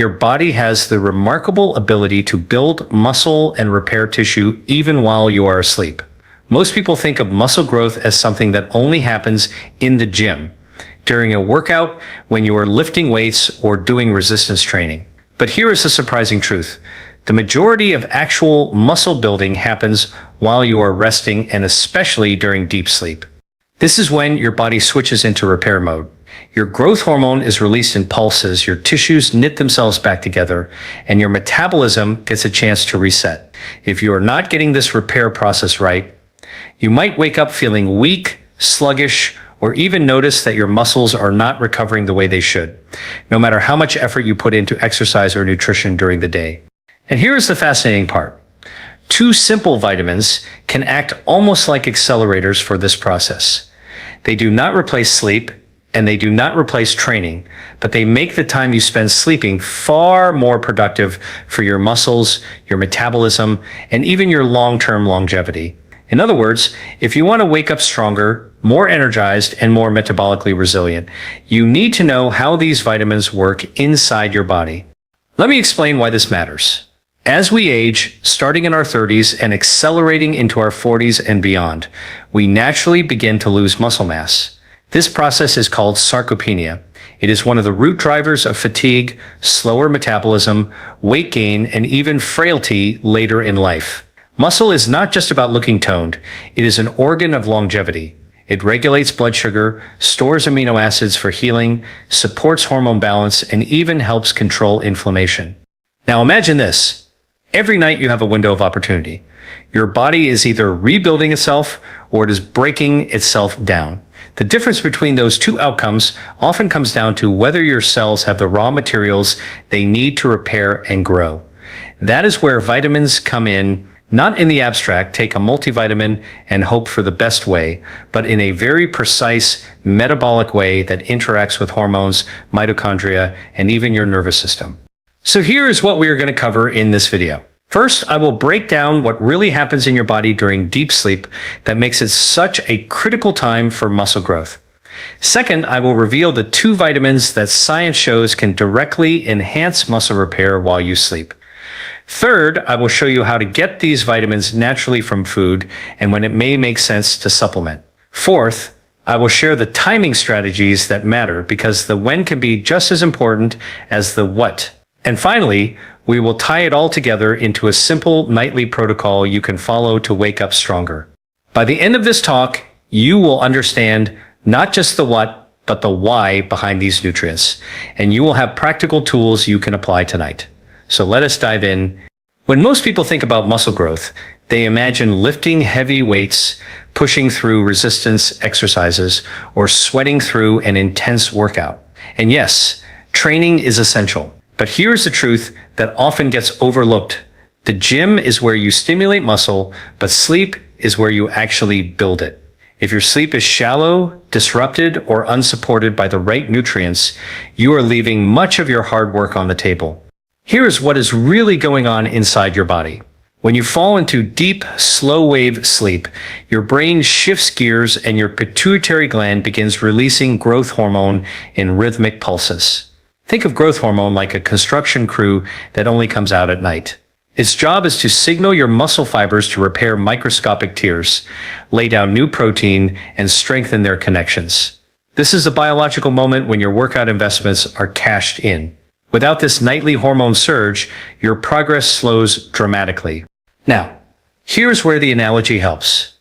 Your body has the remarkable ability to build muscle and repair tissue even while you are asleep. Most people think of muscle growth as something that only happens in the gym, during a workout, when you are lifting weights or doing resistance training. But here is the surprising truth. The majority of actual muscle building happens while you are resting, and especially during deep sleep. This is when your body switches into repair mode. Your growth hormone is released in pulses, your tissues knit themselves back together, and your metabolism gets a chance to reset. If you are not getting this repair process right, you might wake up feeling weak, sluggish, or even notice that your muscles are not recovering the way they should, no matter how much effort you put into exercise or nutrition during the day. And here is the fascinating part. 2 simple vitamins can act almost like accelerators for this process. They do not replace sleep, and they do not replace training, but they make the time you spend sleeping far more productive for your muscles, your metabolism, and even your long-term longevity. In other words, if you want to wake up stronger, more energized, and more metabolically resilient, you need to know how these vitamins work inside your body. Let me explain why this matters. As we age, starting in our 30s and accelerating into our 40s and beyond, we naturally begin to lose muscle mass. This process is called sarcopenia. It is one of the root drivers of fatigue, slower metabolism, weight gain, and even frailty later in life. Muscle is not just about looking toned. It is an organ of longevity. It regulates blood sugar, stores amino acids for healing, supports hormone balance, and even helps control inflammation. Now imagine this. Every night you have a window of opportunity. Your body is either rebuilding itself or it is breaking itself down. The difference between those 2 outcomes often comes down to whether your cells have the raw materials they need to repair and grow. That is where vitamins come in, not in the abstract, take a multivitamin and hope for the best way, but in a very precise metabolic way that interacts with hormones, mitochondria, and even your nervous system. So here is what we are going to cover in this video. First, I will break down what really happens in your body during deep sleep that makes it such a critical time for muscle growth. Second, I will reveal the 2 vitamins that science shows can directly enhance muscle repair while you sleep. Third, I will show you how to get these vitamins naturally from food and when it may make sense to supplement. Fourth, I will share the timing strategies that matter because the when can be just as important as the what. And finally, we will tie it all together into a simple nightly protocol you can follow to wake up stronger. By the end of this talk, you will understand not just the what, but the why behind these nutrients, and you will have practical tools you can apply tonight. So let us dive in. When most people think about muscle growth, they imagine lifting heavy weights, pushing through resistance exercises, or sweating through an intense workout. And yes, training is essential. But here's the truth that often gets overlooked. The gym is where you stimulate muscle, but sleep is where you actually build it. If your sleep is shallow, disrupted, or unsupported by the right nutrients, you are leaving much of your hard work on the table. Here is what is really going on inside your body. When you fall into deep, slow-wave sleep, your brain shifts gears and your pituitary gland begins releasing growth hormone in rhythmic pulses. Think of growth hormone like a construction crew that only comes out at night. Its job is to signal your muscle fibers to repair microscopic tears, lay down new protein, and strengthen their connections. This is the biological moment when your workout investments are cashed in. Without this nightly hormone surge, your progress slows dramatically. Now, here's where the analogy helps.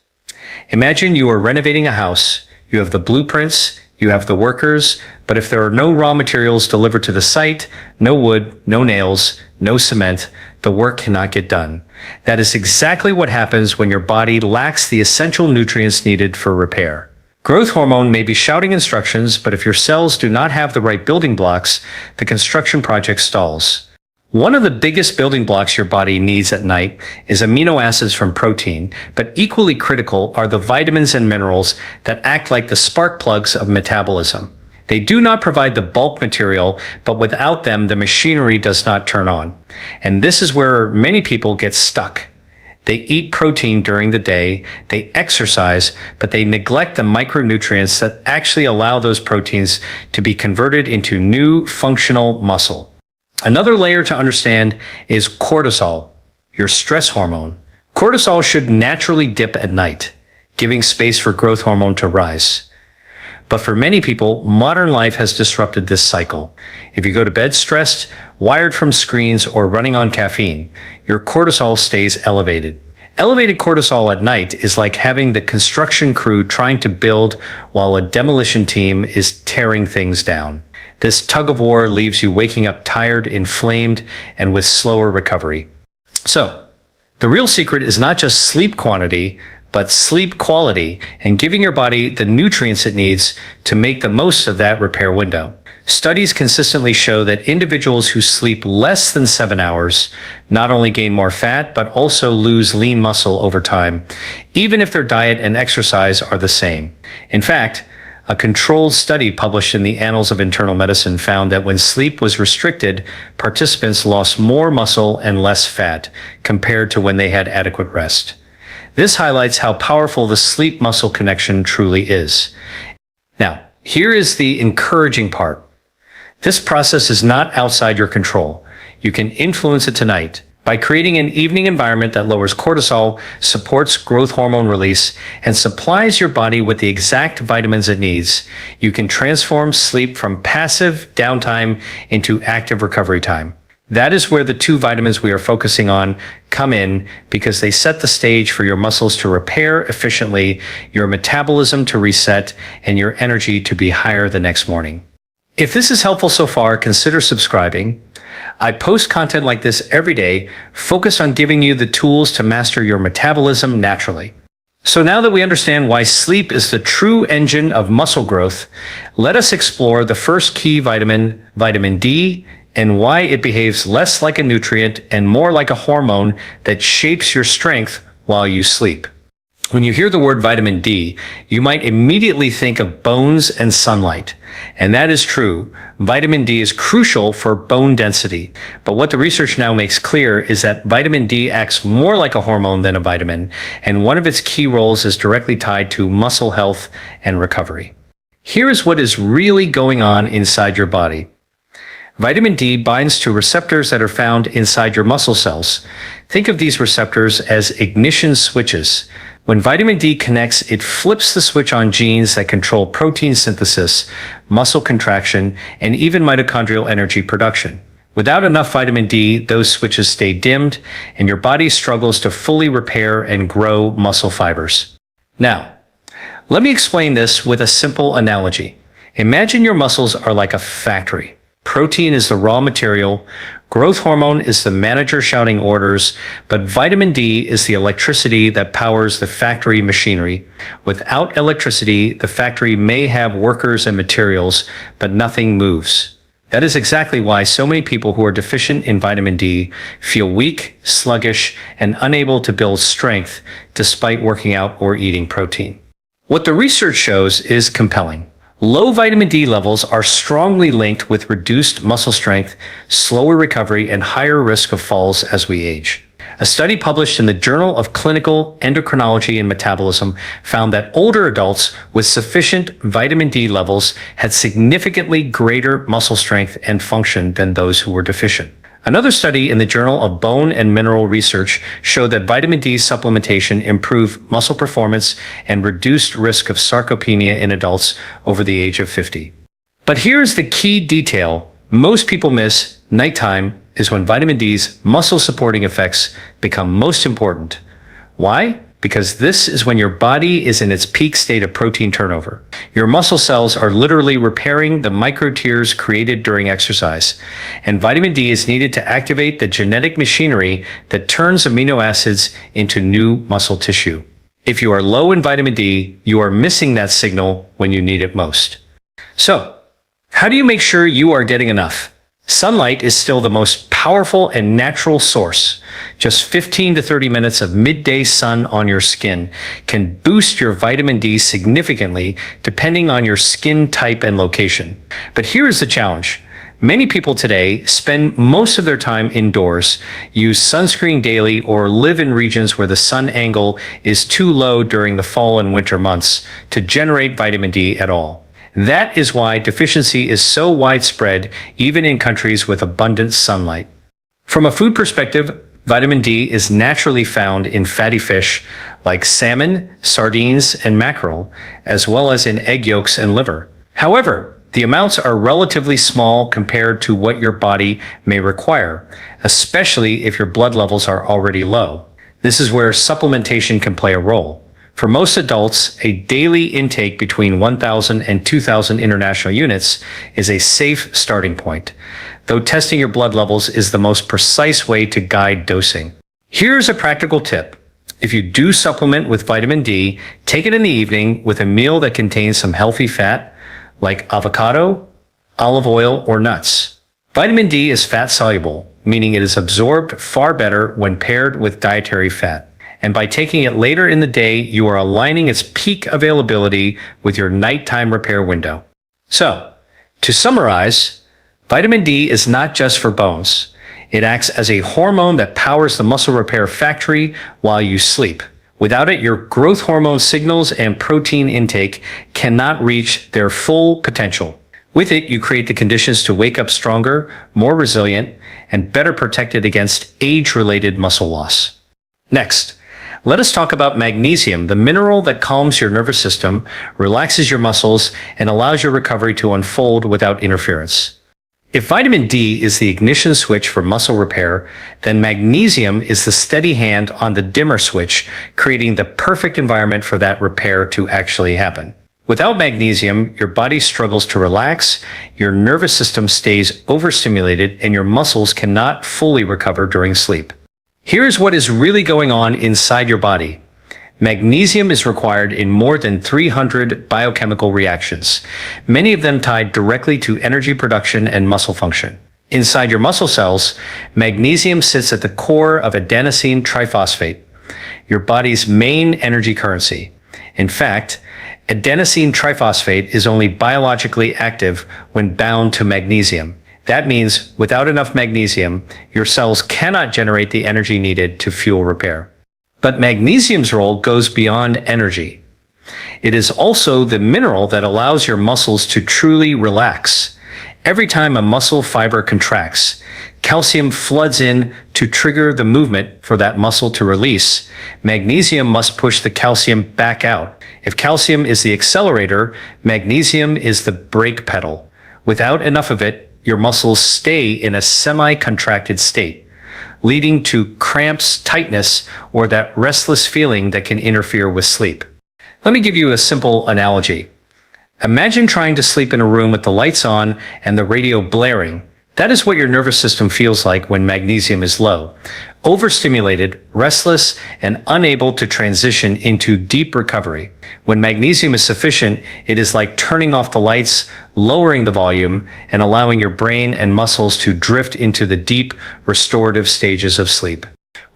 Imagine you are renovating a house. You have the blueprints, you have the workers, but if there are no raw materials delivered to the site, no wood, no nails, no cement, the work cannot get done. That is exactly what happens when your body lacks the essential nutrients needed for repair. Growth hormone may be shouting instructions, but if your cells do not have the right building blocks, the construction project stalls. One of the biggest building blocks your body needs at night is amino acids from protein, but equally critical are the vitamins and minerals that act like the spark plugs of metabolism. They do not provide the bulk material, but without them, the machinery does not turn on. And this is where many people get stuck. They eat protein during the day, they exercise, but they neglect the micronutrients that actually allow those proteins to be converted into new functional muscle. Another layer to understand is cortisol, your stress hormone. Cortisol should naturally dip at night, giving space for growth hormone to rise. But for many people, modern life has disrupted this cycle. If you go to bed stressed, wired from screens, or running on caffeine, your cortisol stays elevated. Elevated cortisol at night is like having the construction crew trying to build while a demolition team is tearing things down. This tug of war leaves you waking up tired, inflamed, and with slower recovery. So, the real secret is not just sleep quantity, but sleep quality and giving your body the nutrients it needs to make the most of that repair window. Studies consistently show that individuals who sleep less than 7 hours not only gain more fat, but also lose lean muscle over time, even if their diet and exercise are the same. In fact, a controlled study published in the Annals of Internal Medicine found that when sleep was restricted, participants lost more muscle and less fat compared to when they had adequate rest. This highlights how powerful the sleep-muscle connection truly is. Now, here is the encouraging part. This process is not outside your control. You can influence it tonight by creating an evening environment that lowers cortisol, supports growth hormone release, and supplies your body with the exact vitamins it needs. You can transform sleep from passive downtime into active recovery time. That is where the two vitamins we are focusing on come in, because they set the stage for your muscles to repair efficiently, your metabolism to reset, and your energy to be higher the next morning. If this is helpful so far, consider subscribing. I post content like this every day, focused on giving you the tools to master your metabolism naturally. So now that we understand why sleep is the true engine of muscle growth, let us explore the first key vitamin, vitamin D, and why it behaves less like a nutrient and more like a hormone that shapes your strength while you sleep. When you hear the word vitamin D, you might immediately think of bones and sunlight. And that is true. Vitamin D is crucial for bone density. But what the research now makes clear is that vitamin D acts more like a hormone than a vitamin, and one of its key roles is directly tied to muscle health and recovery. Here is what is really going on inside your body. Vitamin D binds to receptors that are found inside your muscle cells. Think of these receptors as ignition switches. When vitamin D connects, it flips the switch on genes that control protein synthesis, muscle contraction, and even mitochondrial energy production. Without enough vitamin D, those switches stay dimmed, and your body struggles to fully repair and grow muscle fibers. Now, let me explain this with a simple analogy. Imagine your muscles are like a factory. Protein is the raw material, growth hormone is the manager shouting orders, but vitamin D is the electricity that powers the factory machinery. Without electricity, the factory may have workers and materials, but nothing moves. That is exactly why so many people who are deficient in vitamin D feel weak, sluggish, and unable to build strength despite working out or eating protein. What the research shows is compelling. Low vitamin D levels are strongly linked with reduced muscle strength, slower recovery, and higher risk of falls as we age. A study published in the Journal of Clinical Endocrinology and Metabolism found that older adults with sufficient vitamin D levels had significantly greater muscle strength and function than those who were deficient. Another study in the Journal of Bone and Mineral Research showed that vitamin D supplementation improved muscle performance and reduced risk of sarcopenia in adults over the age of 50. But here's the key detail most people miss: nighttime is when vitamin D's muscle-supporting effects become most important. Why? Because this is when your body is in its peak state of protein turnover. Your muscle cells are literally repairing the micro tears created during exercise, and vitamin D is needed to activate the genetic machinery that turns amino acids into new muscle tissue. If you are low in vitamin D, you are missing that signal when you need it most. So, how do you make sure you are getting enough? Sunlight is still the most powerful and natural source. Just 15 to 30 minutes of midday sun on your skin can boost your vitamin D significantly depending on your skin type and location. But here is the challenge. Many people today spend most of their time indoors, use sunscreen daily, or live in regions where the sun angle is too low during the fall and winter months to generate vitamin D at all. That is why deficiency is so widespread, even in countries with abundant sunlight. From a food perspective, vitamin D is naturally found in fatty fish like salmon, sardines, and mackerel, as well as in egg yolks and liver. However, the amounts are relatively small compared to what your body may require, especially if your blood levels are already low. This is where supplementation can play a role. For most adults, a daily intake between 1,000 and 2,000 international units is a safe starting point, though testing your blood levels is the most precise way to guide dosing. Here's a practical tip. If you do supplement with vitamin D, take it in the evening with a meal that contains some healthy fat, like avocado, olive oil, or nuts. Vitamin D is fat-soluble, meaning it is absorbed far better when paired with dietary fat. And by taking it later in the day, you are aligning its peak availability with your nighttime repair window. So, to summarize, vitamin D is not just for bones. It acts as a hormone that powers the muscle repair factory while you sleep. Without it, your growth hormone signals and protein intake cannot reach their full potential. With it, you create the conditions to wake up stronger, more resilient, and better protected against age-related muscle loss. Next, let us talk about magnesium, the mineral that calms your nervous system, relaxes your muscles, and allows your recovery to unfold without interference. If vitamin D is the ignition switch for muscle repair, then magnesium is the steady hand on the dimmer switch, creating the perfect environment for that repair to actually happen. Without magnesium, your body struggles to relax, your nervous system stays overstimulated, and your muscles cannot fully recover during sleep. Here's what is really going on inside your body. Magnesium is required in more than 300 biochemical reactions, many of them tied directly to energy production and muscle function. Inside your muscle cells, magnesium sits at the core of adenosine triphosphate, your body's main energy currency. In fact, adenosine triphosphate is only biologically active when bound to magnesium. That means without enough magnesium, your cells cannot generate the energy needed to fuel repair. But magnesium's role goes beyond energy. It is also the mineral that allows your muscles to truly relax. Every time a muscle fiber contracts, calcium floods in to trigger the movement for that muscle to release. Magnesium must push the calcium back out. If calcium is the accelerator, magnesium is the brake pedal. Without enough of it, your muscles stay in a semi-contracted state, leading to cramps, tightness, or that restless feeling that can interfere with sleep. Let me give you a simple analogy. Imagine trying to sleep in a room with the lights on and the radio blaring. That is what your nervous system feels like when magnesium is low. Overstimulated, restless, and unable to transition into deep recovery. When magnesium is sufficient, it is like turning off the lights, lowering the volume, and allowing your brain and muscles to drift into the deep, restorative stages of sleep.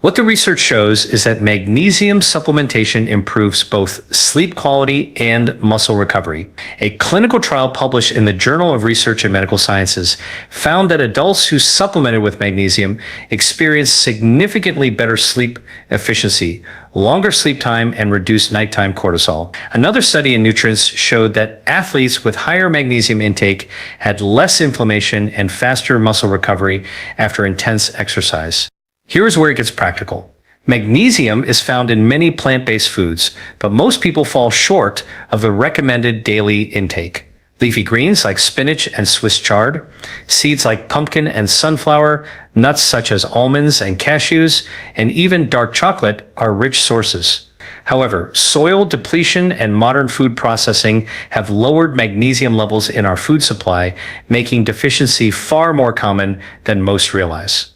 What the research shows is that magnesium supplementation improves both sleep quality and muscle recovery. A clinical trial published in the Journal of Research in Medical Sciences found that adults who supplemented with magnesium experienced significantly better sleep efficiency, longer sleep time, and reduced nighttime cortisol. Another study in Nutrients showed that athletes with higher magnesium intake had less inflammation and faster muscle recovery after intense exercise. Here's where it gets practical. Magnesium is found in many plant-based foods, but most people fall short of the recommended daily intake. Leafy greens like spinach and Swiss chard, seeds like pumpkin and sunflower, nuts such as almonds and cashews, and even dark chocolate are rich sources. However, soil depletion and modern food processing have lowered magnesium levels in our food supply, making deficiency far more common than most realize.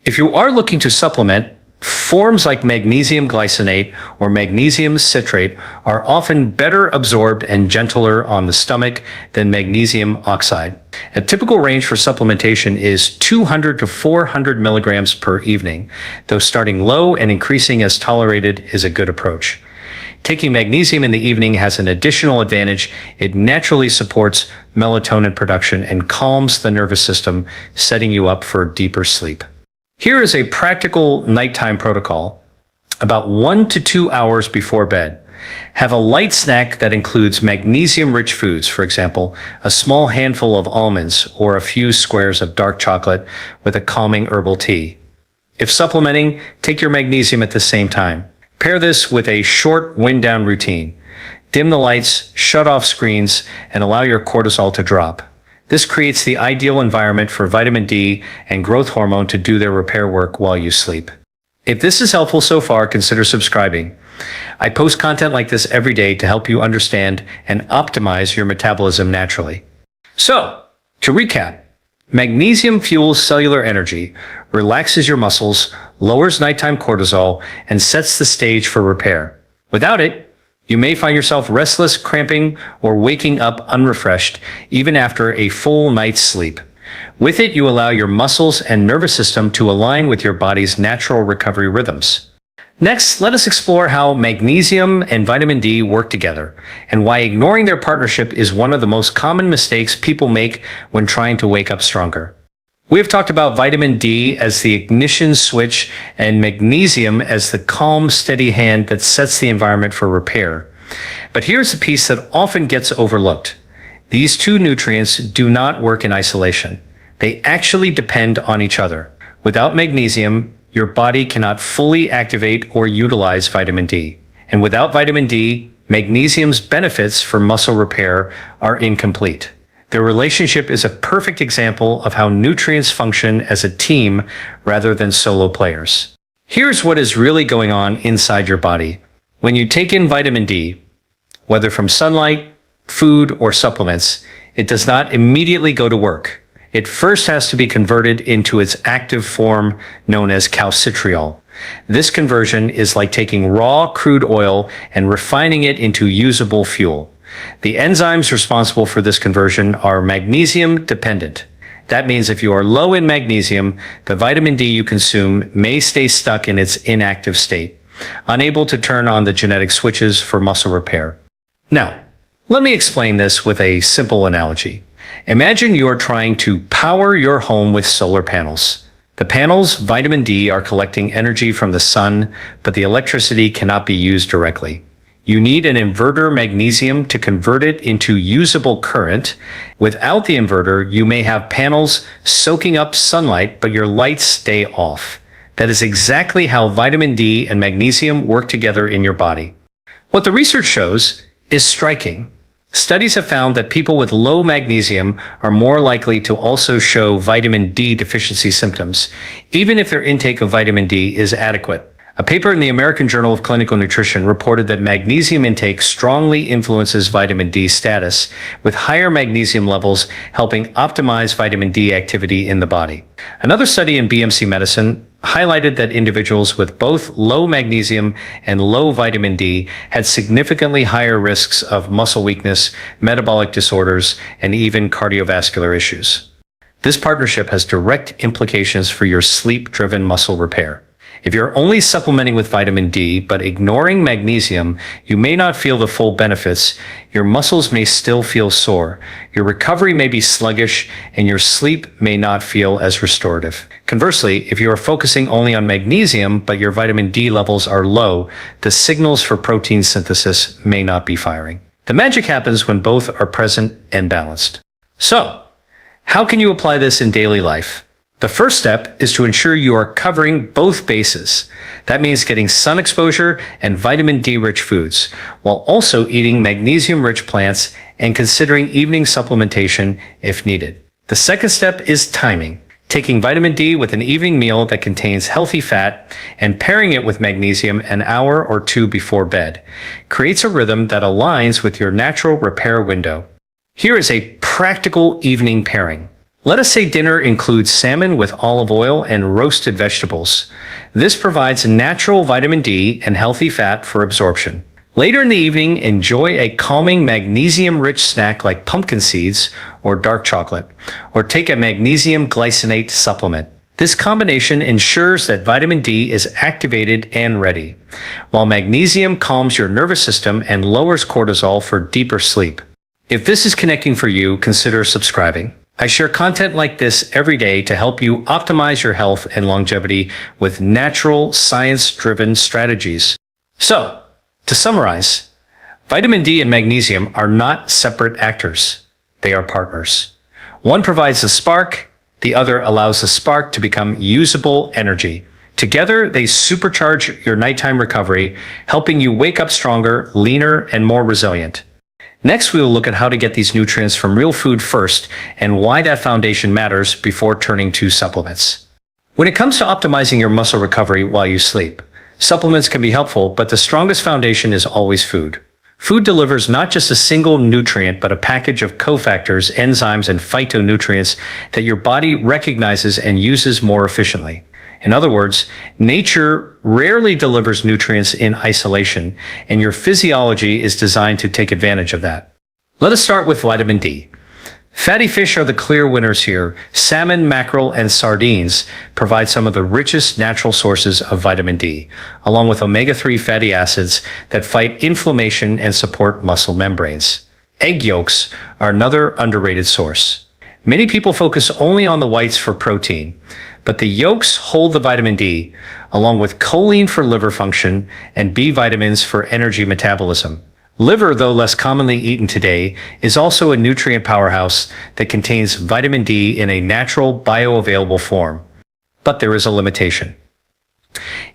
If you are looking to supplement, forms like magnesium glycinate or magnesium citrate are often better absorbed and gentler on the stomach than magnesium oxide. A typical range for supplementation is 200 to 400 milligrams per evening, though starting low and increasing as tolerated is a good approach. Taking magnesium in the evening has an additional advantage. It naturally supports melatonin production and calms the nervous system, setting you up for deeper sleep. Here is a practical nighttime protocol. About 1 to 2 hours before bed, Have a light snack that includes magnesium-rich foods, for example, a small handful of almonds or a few squares of dark chocolate with a calming herbal tea. If supplementing, take your magnesium at the same time. Pair this with a short wind-down routine. Dim the lights, shut off screens, and allow your cortisol to drop. This creates the ideal environment for vitamin D and growth hormone to do their repair work while you sleep. If this is helpful so far, consider subscribing. I post content like this every day to help you understand and optimize your metabolism naturally. So, to recap, magnesium fuels cellular energy, relaxes your muscles, lowers nighttime cortisol, and sets the stage for repair. Without it, you may find yourself restless, cramping, or waking up unrefreshed, even after a full night's sleep. With it, you allow your muscles and nervous system to align with your body's natural recovery rhythms. Next, let us explore how magnesium and vitamin D work together, and why ignoring their partnership is one of the most common mistakes people make when trying to wake up stronger. We have talked about vitamin D as the ignition switch and magnesium as the calm, steady hand that sets the environment for repair. But here's the piece that often gets overlooked. These two nutrients do not work in isolation. They actually depend on each other. Without magnesium, your body cannot fully activate or utilize vitamin D. And without vitamin D, magnesium's benefits for muscle repair are incomplete. Their relationship is a perfect example of how nutrients function as a team rather than solo players. Here's what is really going on inside your body. When you take in vitamin D, whether from sunlight, food, or supplements, it does not immediately go to work. It first has to be converted into its active form known as calcitriol. This conversion is like taking raw crude oil and refining it into usable fuel. The enzymes responsible for this conversion are magnesium dependent. That means if you are low in magnesium, the vitamin D you consume may stay stuck in its inactive state, unable to turn on the genetic switches for muscle repair. Now, let me explain this with a simple analogy. Imagine you're trying to power your home with solar panels. The panels' vitamin D are collecting energy from the sun, but the electricity cannot be used directly. You need an inverter magnesium to convert it into usable current. Without the inverter, you may have panels soaking up sunlight, but your lights stay off. That is exactly how vitamin D and magnesium work together in your body. What the research shows is striking. Studies have found that people with low magnesium are more likely to also show vitamin D deficiency symptoms, even if their intake of vitamin D is adequate. A paper in the American Journal of Clinical Nutrition reported that magnesium intake strongly influences vitamin D status, with higher magnesium levels helping optimize vitamin D activity in the body. Another study in BMC Medicine highlighted that individuals with both low magnesium and low vitamin D had significantly higher risks of muscle weakness, metabolic disorders, and even cardiovascular issues. This partnership has direct implications for your sleep-driven muscle repair. If you're only supplementing with vitamin D but ignoring magnesium, you may not feel the full benefits, your muscles may still feel sore, your recovery may be sluggish, and your sleep may not feel as restorative. Conversely, if you are focusing only on magnesium but your vitamin D levels are low, the signals for protein synthesis may not be firing. The magic happens when both are present and balanced. So, how can you apply this in daily life? The first step is to ensure you are covering both bases. That means getting sun exposure and vitamin D-rich foods, while also eating magnesium-rich plants and considering evening supplementation if needed. The second step is timing. Taking vitamin D with an evening meal that contains healthy fat and pairing it with magnesium an hour or two before bed creates a rhythm that aligns with your natural repair window. Here is a practical evening pairing. Let us say dinner includes salmon with olive oil and roasted vegetables. This provides natural vitamin D and healthy fat for absorption. Later in the evening, enjoy a calming magnesium-rich snack like pumpkin seeds or dark chocolate, or take a magnesium glycinate supplement. This combination ensures that vitamin D is activated and ready, while magnesium calms your nervous system and lowers cortisol for deeper sleep. If this is connecting for you, consider subscribing. I share content like this every day to help you optimize your health and longevity with natural, science-driven strategies. So, To summarize, vitamin D and magnesium are not separate actors. They are partners. One provides the spark, the other allows the spark to become usable energy. Together, they supercharge your nighttime recovery, helping you wake up stronger, leaner, and more resilient. Next, we will look at how to get these nutrients from real food first and why that foundation matters before turning to supplements. When it comes to optimizing your muscle recovery while you sleep, supplements can be helpful, but the strongest foundation is always food. Food delivers not just a single nutrient, but a package of cofactors, enzymes, and phytonutrients that your body recognizes and uses more efficiently. In other words, nature rarely delivers nutrients in isolation, and your physiology is designed to take advantage of that. Let us start with vitamin D. Fatty fish are the clear winners here. Salmon, mackerel, and sardines provide some of the richest natural sources of vitamin D, along with omega-3 fatty acids that fight inflammation and support muscle membranes. Egg yolks are another underrated source. Many people focus only on the whites for protein, but the yolks hold the vitamin D, along with choline for liver function and B vitamins for energy metabolism. Liver, though less commonly eaten today, is also a nutrient powerhouse that contains vitamin D in a natural, bioavailable form. But there is a limitation.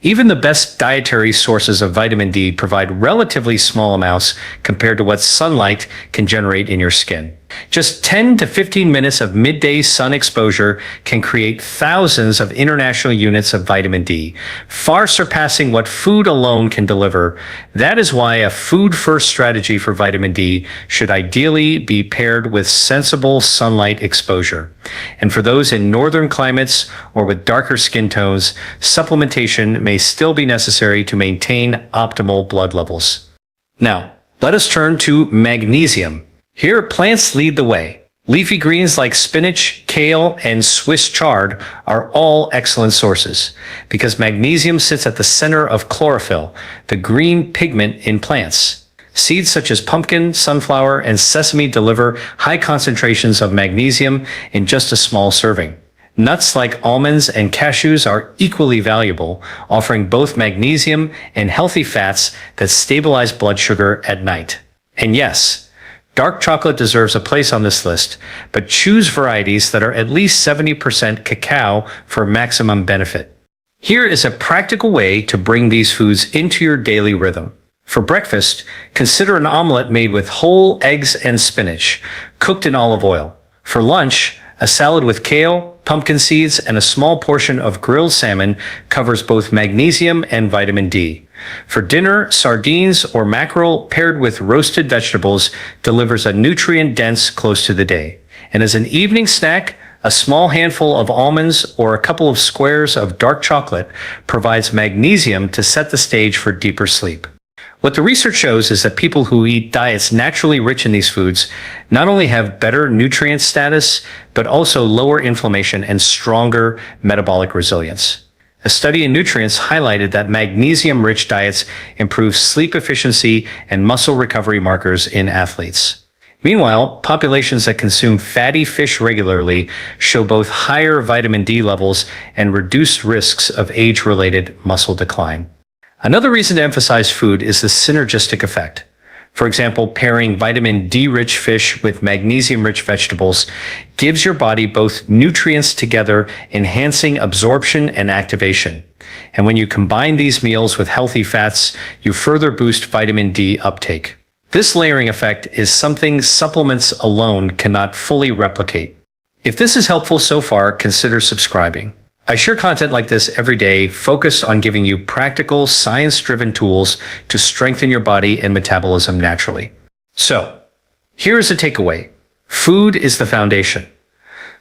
Even the best dietary sources of vitamin D provide relatively small amounts compared to what sunlight can generate in your skin. Just 10 to 15 minutes of midday sun exposure can create thousands of international units of vitamin D, far surpassing what food alone can deliver. That is why a food-first strategy for vitamin D should ideally be paired with sensible sunlight exposure. And for those in northern climates or with darker skin tones, supplementation may still be necessary to maintain optimal blood levels. Now, let us turn to magnesium. Here, plants lead the way. Leafy greens like spinach, kale, and Swiss chard are all excellent sources because magnesium sits at the center of chlorophyll, the green pigment in plants. Seeds such as pumpkin, sunflower, and sesame deliver high concentrations of magnesium in just a small serving. Nuts like almonds and cashews are equally valuable, offering both magnesium and healthy fats that stabilize blood sugar at night. And yes, dark chocolate deserves a place on this list, but choose varieties that are at least 70% cacao for maximum benefit. Here is a practical way to bring these foods into your daily rhythm. For breakfast, consider an omelet made with whole eggs and spinach, cooked in olive oil. For lunch, a salad with kale, pumpkin seeds, and a small portion of grilled salmon covers both magnesium and vitamin D. For dinner, sardines or mackerel paired with roasted vegetables delivers a nutrient-dense close to the day. And as an evening snack, a small handful of almonds or a couple of squares of dark chocolate provides magnesium to set the stage for deeper sleep. What the research shows is that people who eat diets naturally rich in these foods not only have better nutrient status, but also lower inflammation and stronger metabolic resilience. A study in nutrients highlighted that magnesium-rich diets improve sleep efficiency and muscle recovery markers in athletes. Meanwhile, populations that consume fatty fish regularly show both higher vitamin D levels and reduced risks of age-related muscle decline. Another reason to emphasize food is the synergistic effect. For example, pairing vitamin D-rich fish with magnesium-rich vegetables gives your body both nutrients together, enhancing absorption and activation. And when you combine these meals with healthy fats, you further boost vitamin D uptake. This layering effect is something supplements alone cannot fully replicate. If this is helpful so far, consider subscribing. I share content like this every day, focused on giving you practical, science-driven tools to strengthen your body and metabolism naturally. So, here is a takeaway. Food is the foundation.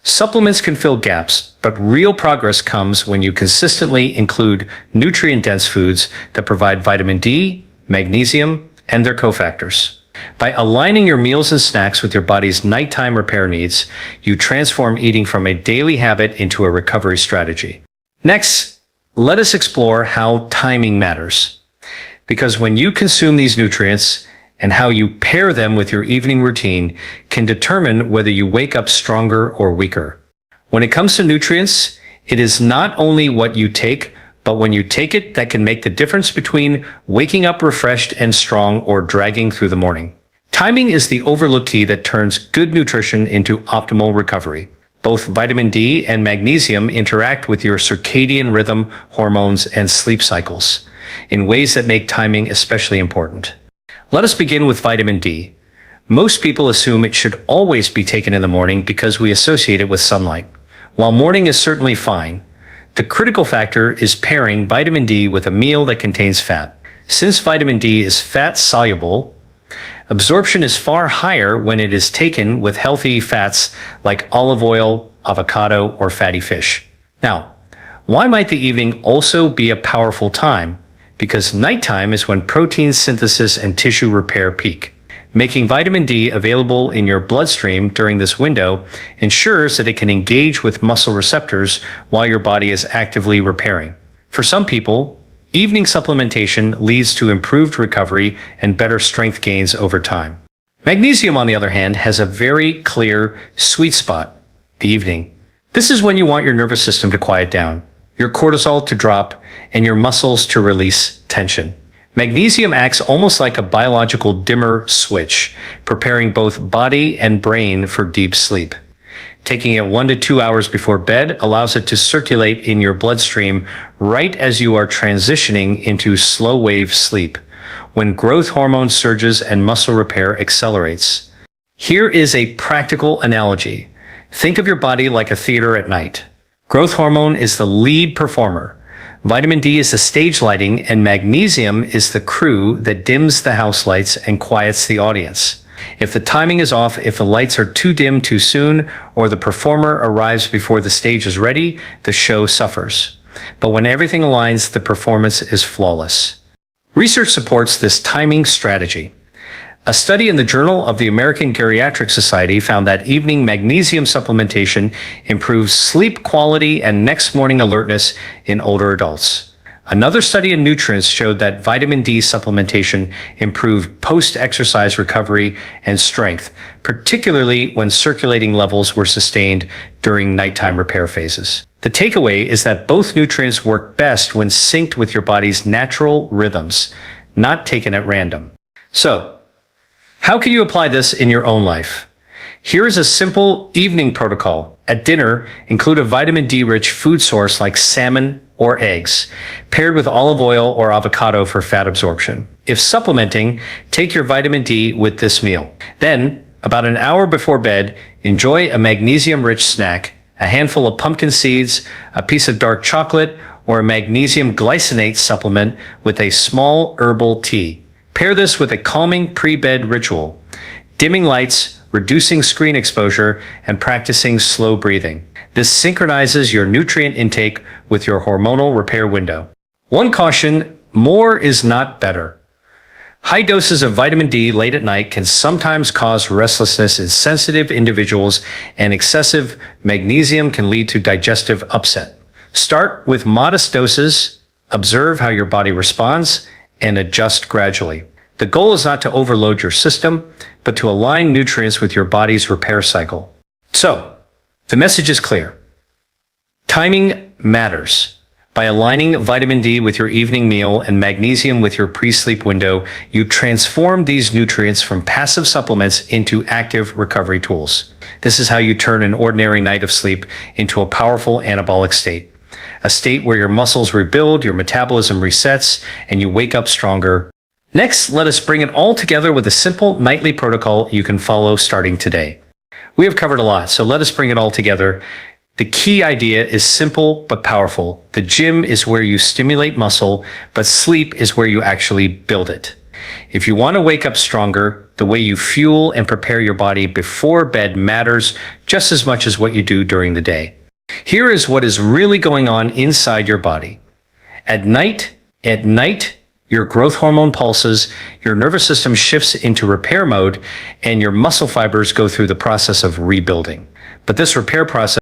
Supplements can fill gaps, but real progress comes when you consistently include nutrient-dense foods that provide vitamin D, magnesium, and their cofactors. By aligning your meals and snacks with your body's nighttime repair needs, you transform eating from a daily habit into a recovery strategy. Next, let us explore how timing matters. Because when you consume these nutrients and how you pair them with your evening routine can determine whether you wake up stronger or weaker. When it comes to nutrients, it is not only what you take, But when you take it, that can make the difference between waking up refreshed and strong or dragging through the morning. Timing is the overlooked key that turns good nutrition into optimal recovery. Both vitamin D and magnesium interact with your circadian rhythm, hormones, and sleep cycles in ways that make timing especially important. Let us begin with vitamin D. Most people assume it should always be taken in the morning because we associate it with sunlight. While morning is certainly fine, the critical factor is pairing vitamin D with a meal that contains fat. Since vitamin D is fat soluble, absorption is far higher when it is taken with healthy fats like olive oil, avocado, or fatty fish. Now, why might the evening also be a powerful time? Because nighttime is when protein synthesis and tissue repair peak. Making vitamin D available in your bloodstream during this window ensures that it can engage with muscle receptors while your body is actively repairing. For some people, evening supplementation leads to improved recovery and better strength gains over time. Magnesium, on the other hand, has a very clear sweet spot, the evening. This is when you want your nervous system to quiet down, your cortisol to drop, and your muscles to release tension. Magnesium acts almost like a biological dimmer switch, preparing both body and brain for deep sleep. Taking it 1 to 2 hours before bed allows it to circulate in your bloodstream right as you are transitioning into slow-wave sleep, when growth hormone surges and muscle repair accelerates. Here is a practical analogy. Think of your body like a theater at night. Growth hormone is the lead performer. Vitamin D is the stage lighting, and magnesium is the crew that dims the house lights and quiets the audience. If the timing is off, if the lights are too dim too soon, or the performer arrives before the stage is ready, the show suffers. But when everything aligns, the performance is flawless. Research supports this timing strategy. A study in the Journal of the American Geriatric Society found that evening magnesium supplementation improves sleep quality and next morning alertness in older adults. Another study in Nutrients showed that vitamin D supplementation improved post-exercise recovery and strength, particularly when circulating levels were sustained during nighttime repair phases. The takeaway is that both nutrients work best when synced with your body's natural rhythms, not taken at random. So, how can you apply this in your own life? Here is a simple evening protocol. At dinner, include a vitamin D-rich food source like salmon or eggs, paired with olive oil or avocado for fat absorption. If supplementing, take your vitamin D with this meal. Then, about an hour before bed, enjoy a magnesium-rich snack, a handful of pumpkin seeds, a piece of dark chocolate, or a magnesium glycinate supplement with a small herbal tea. Pair this with a calming pre-bed ritual, dimming lights, reducing screen exposure, and practicing slow breathing. This synchronizes your nutrient intake with your hormonal repair window. One caution, more is not better. High doses of vitamin D late at night can sometimes cause restlessness in sensitive individuals, and excessive magnesium can lead to digestive upset. Start with modest doses, observe how your body responds, and adjust gradually. The goal is not to overload your system, but to align nutrients with your body's repair cycle. So, the message is clear. Timing matters. By aligning vitamin D with your evening meal and magnesium with your pre-sleep window, you transform these nutrients from passive supplements into active recovery tools. This is how you turn an ordinary night of sleep into a powerful anabolic state. A state where your muscles rebuild, your metabolism resets, and you wake up stronger. Next, let us bring it all together with a simple nightly protocol you can follow starting today. We have covered a lot, so let us bring it all together. The key idea is simple but powerful. The gym is where you stimulate muscle, but sleep is where you actually build it. If you want to wake up stronger, the way you fuel and prepare your body before bed matters just as much as what you do during the day. Here is what is really going on inside your body. At night, your growth hormone pulses, your nervous system shifts into repair mode, and your muscle fibers go through the process of rebuilding. But this repair process